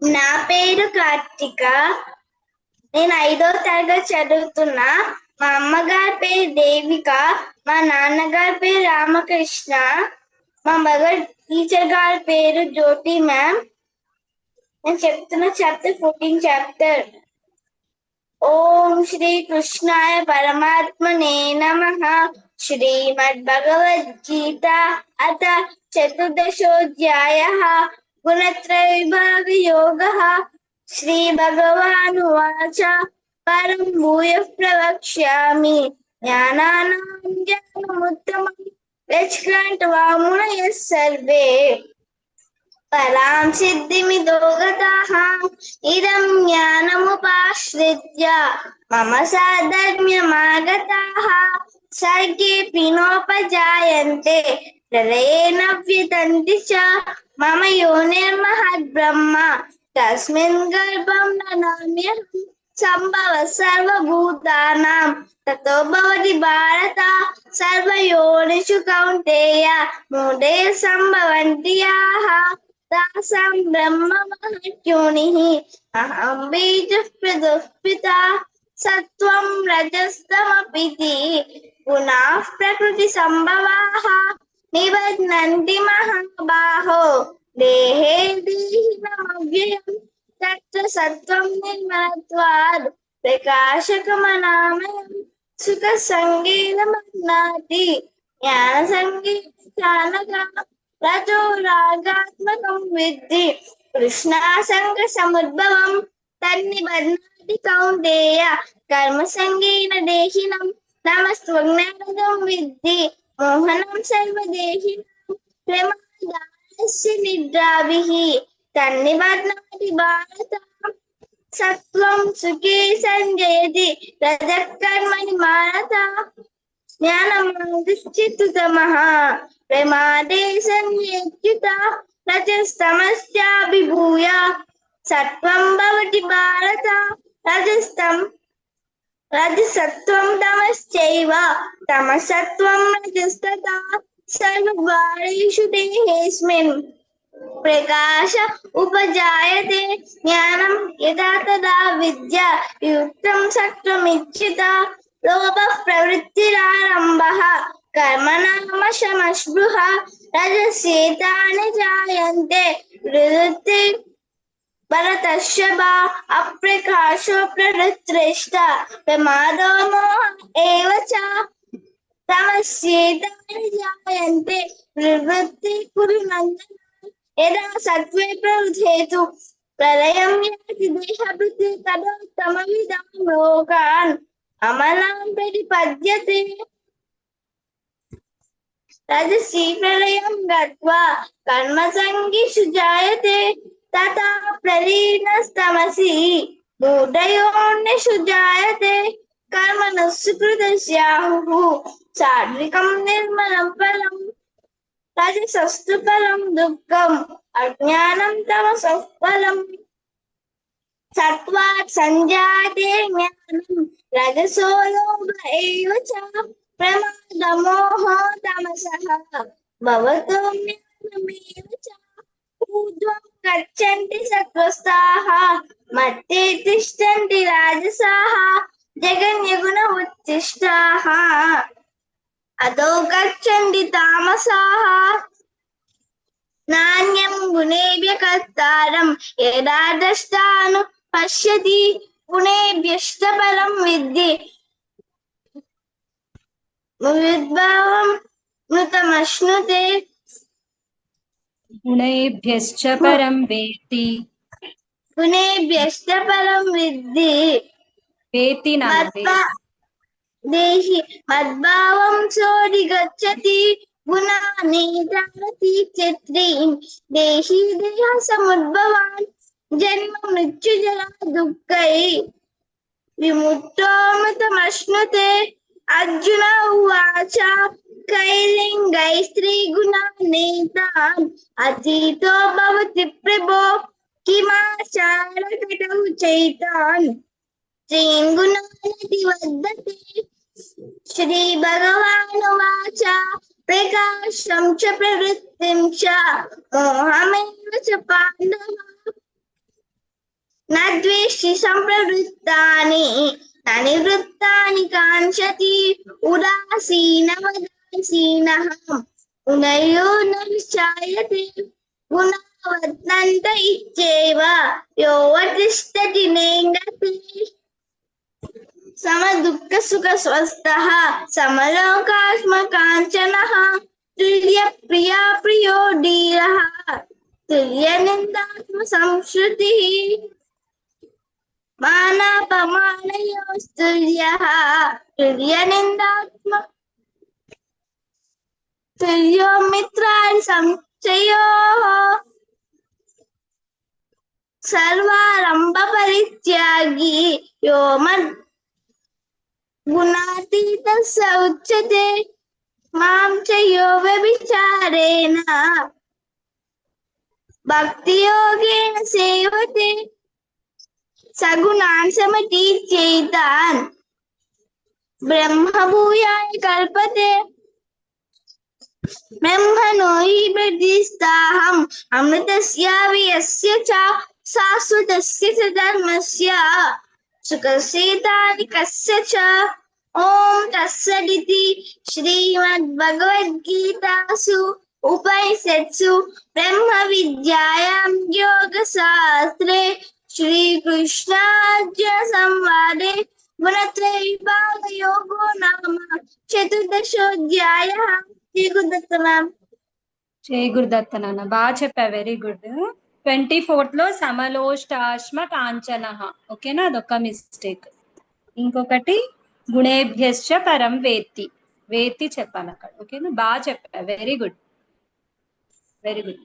నా పేరు కార్తిక. నేను 5వ తరగతి చదువుతున్నా. మా అమ్మగారి పేరు దేవిక, మా నాన్నగారి పేరు రామకృష్ణ, మా మదర్ టీచర్ గారి పేరు జ్యోతి మ్యామ్. నేను చెప్తున్న చాప్టర్ 14 చాప్టర్. ఓం శ్రీ కృష్ణాయ పరమాత్మనే నమః. శ్రీమద్ భగవద్గీత అథ చతుర్దశోధ్యాయః గుణత్రయ విభాగ యోగః. శ్రీ భగవానువాచ పరం భూయః ప్రవక్ష్యామి జ్ఞానానాం జ్ఞానముత్తమం యచ్ఛ్రాంత్వా మునయః సర్వే పరాం సిద్ధిమిదో గతాః ఇదం జ్ఞానముపాశ్రిత్య మమ సాధర్మ్యమాగతాః సర్గేऽపి నోపజాయంతే ప్రళయేన వ్యతంతి చ మమ యోనిర్మహద్బ్రహ్మ తస్మిన్ గర్భం దదామ్యహం సంభవ సర్వభూతానాం తతో భవతి భారత సర్వయోనిషు కౌంతేయ మూఢే సంభవంతి యాః తాసాం బ్రహ్మ మహద్యోనిః. అహం బీజః ప్రదుఃపితా సత్వం రజస్తమపితి గుణాః ప్రకృతి సంభవాః నిబధ్నంతి మహాబాహో దేహే దేహినమవ్యయం తత్ర సత్వం నిర్మలత్వాద్ ప్రకాశకమనామయం సుఖ సంగేన మగ్నాతి జ్ఞాన సంగేన చానగా రజో రాగాత్మకం విద్ధి కృష్ణాసంగ సముద్భవం తన్నిబధ్నాతి కౌంతేయ కర్మ సంగేన దేహినం నమస్త్వజ్ఞానదం విద్ధి మోహనం సర్వదేహినం ప్రమాదాలస్య నిద్రాభిః తన్నిబధ్నాతి భారత సత్వం సుఖే సంజయతి రజః కర్మణి మానత జ్ఞానమాదిశ్చిత్తమః ప్రమాదే సంజయత్యుత రజస్తమశ్చాభిభూయ సత్వం భవతి భారత రజసత్వం తమశ్చైవ తమసత్వం రజస్తథా సర్వభారేషు దేహేస్మిన్ ప్రకాశ ఉపజాయతే జ్ఞానం యదా తదా విద్య యుక్తం సత్వమిచ్యుత లోభః ప్రవృత్తిరారంభః కర్మణామశమస్పృహ రజస్యేతాని జాయంతే ప్రవృత్తి భరతర్షభ అప్రకాశో ప్రవృత్తిరేష్ట ప్రమాదో మోహ ఏవ చ తమస్యేతాని జాయంతే ప్రవృత్తి కురు నందన యదా సత్వే ప్రవృద్ధేతు ప్రళయం యాతి దేహభృతి తదోత్తమవిదం లోకాన్ అమలాం ప్రతిపద్యతే రజసి ప్రళయం గత్వా కర్మసంగిషు జాయతే తథా ప్రలీనస్తమసి మూఢయోనిషు జాయతే కర్మణః సుకృతస్యాహుః సాత్వికం నిర్మలం ఫలం రజసస్తు ఫలం దుఃఖం అజ్ఞానం తమసః ఫలం సత్వాత్ సంజాయతే జ్ఞానం రజసో లోభ ఏవ చ ప్రమాదమోహో తమసః భవతో జ్ఞానమేవ చ ఊర్ధ్వం గచ్చన్తి సత్వస్థాః మత్తే తిష్టన్తి రాజసాః జగన్యగుణ ఉత్తిష్టాః అదో గచ్చన్తి తామసాః నాణ్యం గుణేభ్యః కర్తారం యదా ద్రష్టాను పశ్యతి గుణేభ్యశ్చ పరం విద్ధి విద్భావం మృతమశ్నుతే. గుణేభ్యశ్చ పరం వేత్తి గుణేభ్యశ్చ పరం విద్ధి వేత్తి దేహి మద్భావం సోధిగచ్చతి గుణాని జానతి క్షత్రీం దేహి దేహ సముద్భవాన్ జన్మ మృత్యు జరా దుఃఖై విముక్తోమృతమశ్నుతే. అర్జున ఉవాచ కైలింగై స్త్రీ గుణానేతాన్ అతీతో భవతి ప్రభో కిమాచారకటౌ చైతాన్ స్త్రీన్ గుణానతి వద్దతే. శ్రీ భగవానువాచ ప్రకాశం చ ప్రవృత్తిం చ మోహమేవ చ పాండవ न द्वेष्टि सम्प्रवृत्तानि न निवृत्तानि काङ्क्षति उदासीनवदासीनः गुणयो न विचायते गुणा वर्तन्त इत्येव यो वर्तिष्ठति नेङ्गते समदुःखसुखस्वस्थः समलोकात्मकाञ्चनः तुल्यप्रिया प्रियो धीरः तुल्यनिन्दात्मसंश्रुतिः मानापमानयोस्तुल्यः तुल्यनिन्दात्म तुल्यो मित्राणि संशयोः सर्वारम्भपरित्यागी यो मद्गुणातीतः स उच्यते मां च यो व्यभिचारेण भक्तियोगेन सेवते सगुणान् समतीत्यैतान् ब्रह्मभूयाय कल्पते ब्रह्मणो हि प्रदिष्टाहम् अमृतस्य व्यस्य च शाश्वतस्य च धर्मस्य सुखस्यैतानिकस्य च ॐ तत्सदिति श्रीमद्भगवद्गीतासु उपनिषत्सु ब्रह्मविद्यायां योगशास्त्रे श्रीकृष्णार्जुनसंवादे गुणत्रयविभागयोगो नाम चतुर्दशोऽध्यायः. గురుదత్త మ్యామ్. జై గురుదత్త నాన్న, బాగా చెప్పా, వెరీ గుడ్. 24th లో సమలోష్టాశ్మ కాంచన. ఓకేనా, అదొక మిస్టేక్. ఇంకొకటి గుణేభ్యశ్చ పరం వేత్తి, వేత్తి చెప్పాను అక్కడ. ఓకేనా, బాగా చెప్పా, వెరీ గుడ్, వెరీ గుడ్.